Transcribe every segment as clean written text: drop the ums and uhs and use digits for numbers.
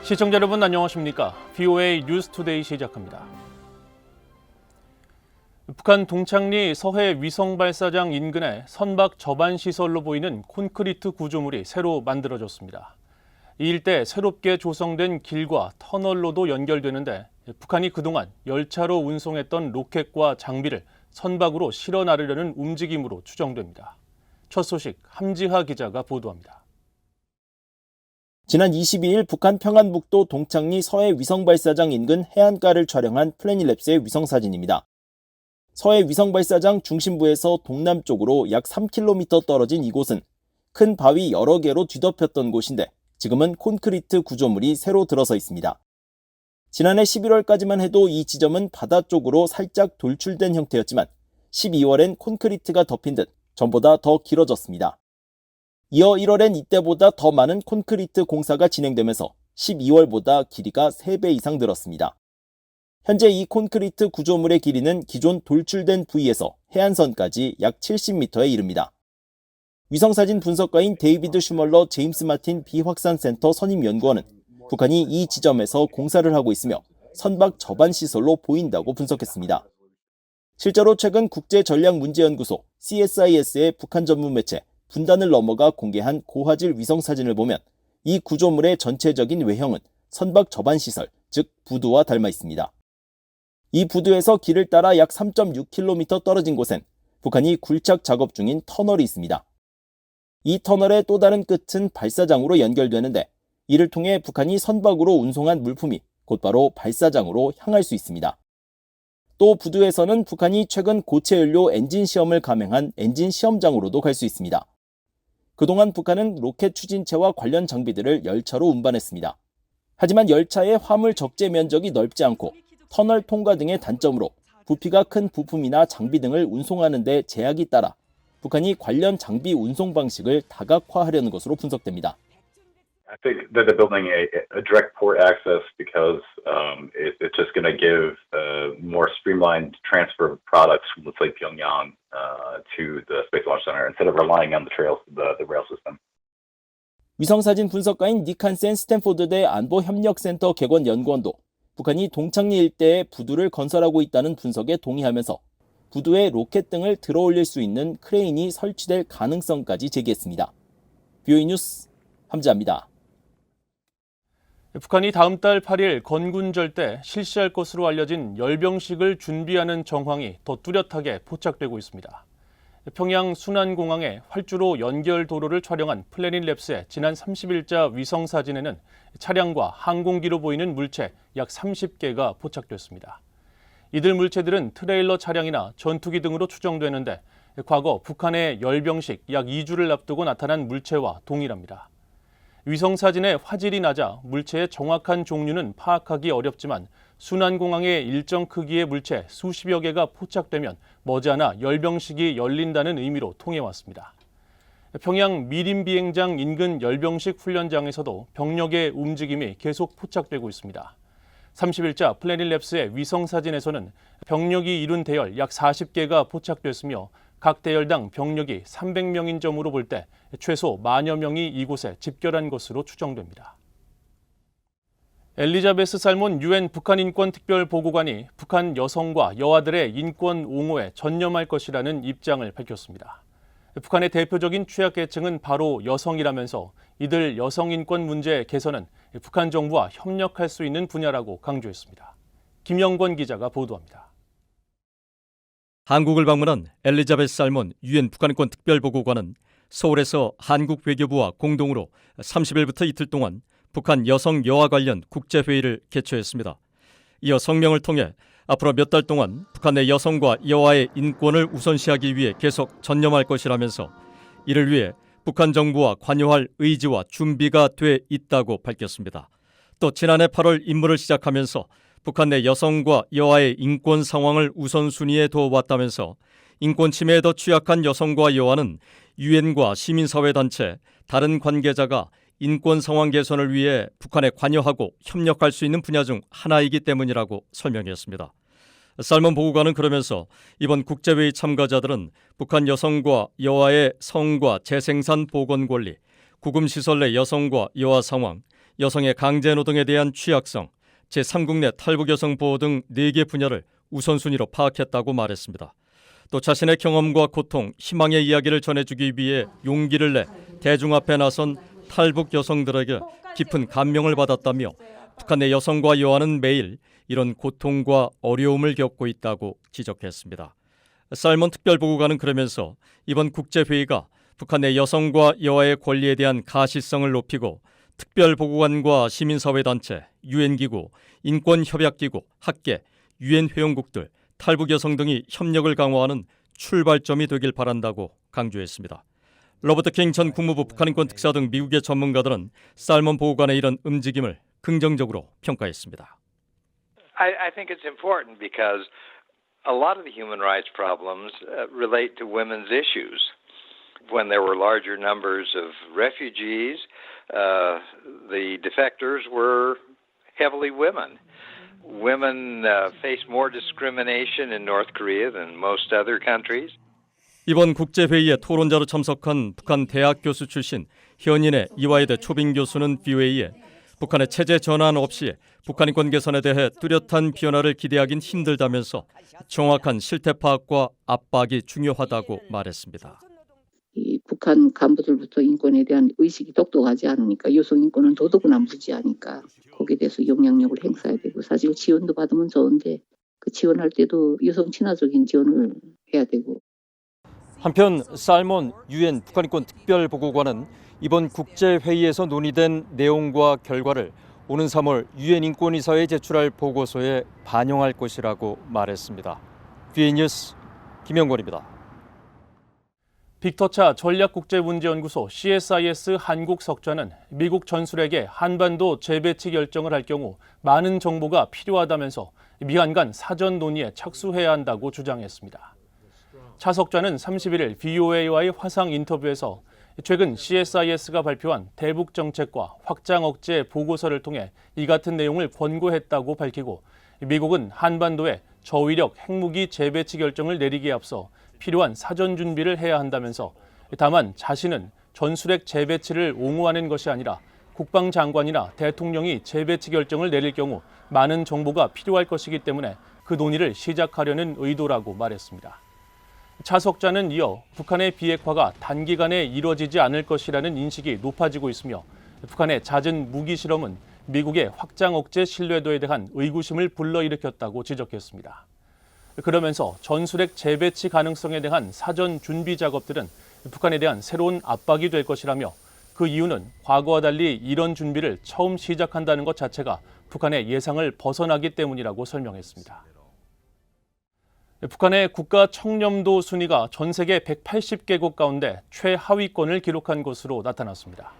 시청자 여러분 안녕하십니까? VOA 뉴스투데이 시작합니다. 북한 동창리 서해 위성발사장 인근에 선박 접안 시설로 보이는 콘크리트 구조물이 새로 만들어졌습니다. 이 일대 새롭게 조성된 길과 터널로도 연결되는데 북한이 그동안 열차로 운송했던 로켓과 장비를 선박으로 실어 나르려는 움직임으로 추정됩니다. 첫 소식 함지하 기자가 보도합니다. 지난 22일 북한 평안북도 동창리 서해 위성발사장 인근 해안가를 촬영한 플래닛랩스의 위성사진입니다. 서해 위성발사장 중심부에서 동남쪽으로 약 3km 떨어진 이곳은 큰 바위 여러 개로 뒤덮였던 곳인데 지금은 콘크리트 구조물이 새로 들어서 있습니다. 지난해 11월까지만 해도 이 지점은 바다 쪽으로 살짝 돌출된 형태였지만 12월엔 콘크리트가 덮인 듯 전보다 더 길어졌습니다. 이어 1월엔 이때보다 더 많은 콘크리트 공사가 진행되면서 12월보다 길이가 3배 이상 늘었습니다. 현재 이 콘크리트 구조물의 길이는 기존 돌출된 부위에서 해안선까지 약 70m에 이릅니다. 위성사진 분석가인 데이비드 슈멀러 제임스 마틴 비확산센터 선임연구원은 북한이 이 지점에서 공사를 하고 있으며 선박 접안 시설로 보인다고 분석했습니다. 실제로 최근 국제전략문제연구소 CSIS의 북한 전문 매체 분단을 넘어가 공개한 고화질 위성사진을 보면 이 구조물의 전체적인 외형은 선박 접안 시설, 즉 부두와 닮아 있습니다. 이 부두에서 길을 따라 약 3.6km 떨어진 곳엔 북한이 굴착 작업 중인 터널이 있습니다. 이 터널의 또 다른 끝은 발사장으로 연결되는데 이를 통해 북한이 선박으로 운송한 물품이 곧바로 발사장으로 향할 수 있습니다. 또 부두에서는 북한이 최근 고체 연료 엔진 시험을 감행한 엔진 시험장으로도 갈 수 있습니다. 그동안 북한은 로켓 추진체와 관련 장비들을 열차로 운반했습니다. 하지만 열차의 화물 적재 면적이 넓지 않고 터널 통과 등의 단점으로 부피가 큰 부품이나 장비 등을 운송하는 데 제약이 따라 북한이 관련 장비 운송 방식을 다각화하려는 것으로 분석됩니다. I think that they're building a direct port access because it's just going to give more streamlined transfer of products from, let's say, Pyongyang to the Space Launch Center instead of relying on the rail system. 위성사진 분석가인 닉 한센 스탠포드대 안보협력센터 객원 연구원도 북한이 동창리 일대에 부두를 건설하고 있다는 분석에 동의하면서 부두에 로켓 등을 들어올릴 수 있는 크레인이 설치될 가능성까지 제기했습니다. VOA 뉴스 함지하입니다. 북한이 다음 달 8일 건군절 때 실시할 것으로 알려진 열병식을 준비하는 정황이 더 뚜렷하게 포착되고 있습니다. 평양 순안공항의 활주로 연결 도로를 촬영한 플래닛랩스의 지난 30일자 위성사진에는 차량과 항공기로 보이는 물체 약 30개가 포착됐습니다. 이들 물체들은 트레일러 차량이나 전투기 등으로 추정되는데 과거 북한의 열병식 약 2주를 앞두고 나타난 물체와 동일합니다. 위성사진의 화질이 낮아 물체의 정확한 종류는 파악하기 어렵지만 순안공항의 일정 크기의 물체 수십여 개가 포착되면 머지않아 열병식이 열린다는 의미로 통해왔습니다. 평양 미림 비행장 인근 열병식 훈련장에서도 병력의 움직임이 계속 포착되고 있습니다. 30일자 플래닛랩스의 위성사진에서는 병력이 이룬 대열 약 40개가 포착됐으며 각 대열당 병력이 300명인 점으로 볼 때 최소 만여 명이 이곳에 집결한 것으로 추정됩니다. 엘리자베스 살몬 유엔 북한 인권 특별보고관이 북한 여성과 여아들의 인권 옹호에 전념할 것이라는 입장을 밝혔습니다. 북한의 대표적인 취약계층은 바로 여성이라면서 이들 여성 인권 문제 개선은 북한 정부와 협력할 수 있는 분야라고 강조했습니다. 김영권 기자가 보도합니다. 한국을 방문한 엘리자베스 살몬 유엔 북한인권 특별보고관은 서울에서 한국 외교부와 공동으로 30일부터 이틀 동안 북한 여성 여아 관련 국제회의를 개최했습니다. 이어 성명을 통해 앞으로 몇 달 동안 북한의 여성과 여아의 인권을 우선시하기 위해 계속 전념할 것이라면서 이를 위해 북한 정부와 관여할 의지와 준비가 돼 있다고 밝혔습니다. 또 지난해 8월 임무를 시작하면서 북한 내 여성과 여아의 인권 상황을 우선순위에 둬왔다면서 인권 침해에 더 취약한 여성과 여아는 유엔과 시민사회단체, 다른 관계자가 인권 상황 개선을 위해 북한에 관여하고 협력할 수 있는 분야 중 하나이기 때문이라고 설명했습니다. 살몬 보고관은 그러면서 이번 국제회의 참가자들은 북한 여성과 여아의 성과 재생산 보건 권리, 구금시설 내 여성과 여아 상황, 여성의 강제노동에 대한 취약성, 제3국 내 탈북 여성 보호 등 4개 분야를 우선순위로 파악했다고 말했습니다. 또 자신의 경험과 고통, 희망의 이야기를 전해주기 위해 용기를 내 대중 앞에 나선 탈북 여성들에게 깊은 감명을 받았다며 북한 내 여성과 여아는 매일 이런 고통과 어려움을 겪고 있다고 지적했습니다. 살몬 특별보고관은 그러면서 이번 국제회의가 북한 내 여성과 여아의 권리에 대한 가시성을 높이고 특별보고관과 시민사회단체, 유엔기구, 인권협약기구, 학계, 유엔 회원국들, 탈북 여성 등이 협력을 강화하는 출발점이 되길 바란다고 강조했습니다. 로버트 킹 전 국무부 북한인권 특사 등 미국의 전문가들은 살몬 보고관의 이런 움직임을 긍정적으로 평가했습니다. I think it's important because a lot of the human rights problems relate to women's issues. When there were larger numbers of refugees, the defectors were heavily women. Women face more discrimination in North Korea than most other countries. 이번 국제회의에 토론자로 참석한 북한 대학 교수 출신 현인의 이화여대 초빙 교수는 BOA에 북한의 체제 전환 없이 북한인권 개선에 대해 뚜렷한 변화를 기대하긴 힘들다면서 정확한 실태 파악과 압박이 중요하다고 말했습니다. 이 북한 간부들부터 인권에 대한 의식이 똑똑하지 않으니까 여성 인권은 더더구나 무지하니까 거기에 대해서 영향력을 행사해야 되고 사실 지원도 받으면 좋은데 그 지원할 때도 여성 친화적인 지원을 해야 되고. 한편 살몬 유엔 북한인권 특별보고관은 이번 국제회의에서 논의된 내용과 결과를 오는 3월 유엔 인권이사회에 제출할 보고서에 반영할 것이라고 말했습니다. BA 뉴스 김영권입니다. 빅터차 전략국제문제연구소 CSIS 한국 석좌는 미국 전술핵의 한반도 재배치 결정을 할 경우 많은 정보가 필요하다면서 미한 간 사전 논의에 착수해야 한다고 주장했습니다. 차 석좌는 31일 BOA와의 화상 인터뷰에서 최근 CSIS가 발표한 대북 정책과 확장 억제 보고서를 통해 이 같은 내용을 권고했다고 밝히고 미국은 한반도에 저위력 핵무기 재배치 결정을 내리기에 앞서 필요한 사전 준비를 해야 한다면서 다만 자신은 전술핵 재배치를 옹호하는 것이 아니라 국방장관이나 대통령이 재배치 결정을 내릴 경우 많은 정보가 필요할 것이기 때문에 그 논의를 시작하려는 의도라고 말했습니다. 차 석좌는 이어 북한의 비핵화가 단기간에 이뤄지지 않을 것이라는 인식이 높아지고 있으며 북한의 잦은 무기 실험은 미국의 확장 억제 신뢰도에 대한 의구심을 불러일으켰다고 지적했습니다. 그러면서 전술핵 재배치 가능성에 대한 사전 준비 작업들은 북한에 대한 새로운 압박이 될 것이라며 그 이유는 과거와 달리 이런 준비를 처음 시작한다는 것 자체가 북한의 예상을 벗어나기 때문이라고 설명했습니다. 북한의 국가 청렴도 순위가 전 세계 180개국 가운데 최하위권을 기록한 것으로 나타났습니다.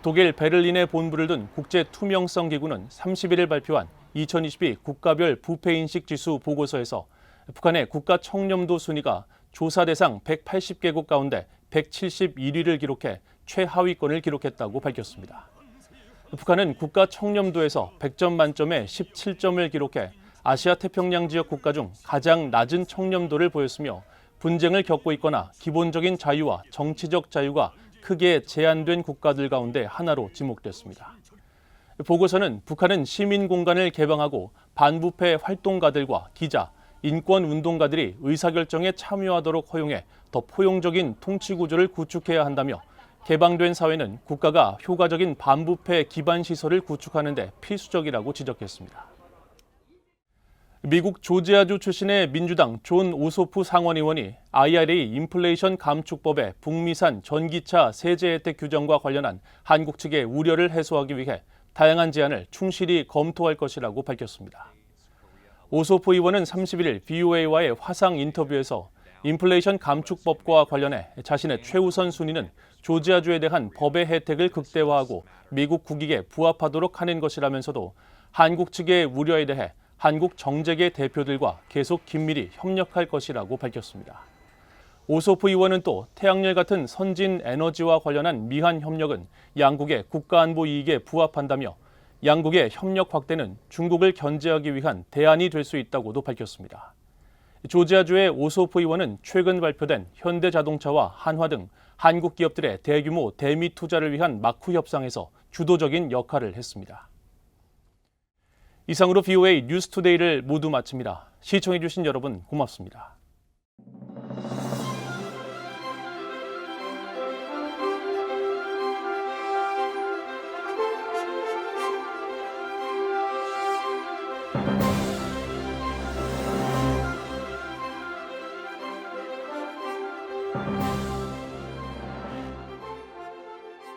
독일 베를린에 본부를 둔 국제투명성 기구는 31일 발표한 2022 국가별 부패인식 지수 보고서에서 북한의 국가 청렴도 순위가 조사 대상 180개국 가운데 171위를 기록해 최하위권을 기록했다고 밝혔습니다. 북한은 국가 청렴도에서 100점 만점에 17점을 기록해 아시아 태평양 지역 국가 중 가장 낮은 청렴도를 보였으며 분쟁을 겪고 있거나 기본적인 자유와 정치적 자유가 크게 제한된 국가들 가운데 하나로 지목됐습니다. 보고서는 북한은 시민 공간을 개방하고 반부패 활동가들과 기자, 인권운동가들이 의사결정에 참여하도록 허용해 더 포용적인 통치 구조를 구축해야 한다며 개방된 사회는 국가가 효과적인 반부패 기반 시설을 구축하는 데 필수적이라고 지적했습니다. 미국 조지아주 출신의 민주당 존 오소프 상원의원이 IRA 인플레이션 감축법의 북미산 전기차 세제 혜택 규정과 관련한 한국 측의 우려를 해소하기 위해 다양한 제안을 충실히 검토할 것이라고 밝혔습니다. 오소프 의원은 31일 BOA와의 화상 인터뷰에서 인플레이션 감축법과 관련해 자신의 최우선 순위는 조지아주에 대한 법의 혜택을 극대화하고 미국 국익에 부합하도록 하는 것이라면서도 한국 측의 우려에 대해 한국 정재계 대표들과 계속 긴밀히 협력할 것이라고 밝혔습니다. 오소프 의원은 또 태양열 같은 선진 에너지와 관련한 미한 협력은 양국의 국가안보 이익에 부합한다며 양국의 협력 확대는 중국을 견제하기 위한 대안이 될 수 있다고도 밝혔습니다. 조지아주의 오소프 의원은 최근 발표된 현대자동차와 한화 등 한국 기업들의 대규모 대미 투자를 위한 마쿠 협상에서 주도적인 역할을 했습니다. 이상으로 BOA 뉴스투데이를 모두 마칩니다. 시청해주신 여러분 고맙습니다.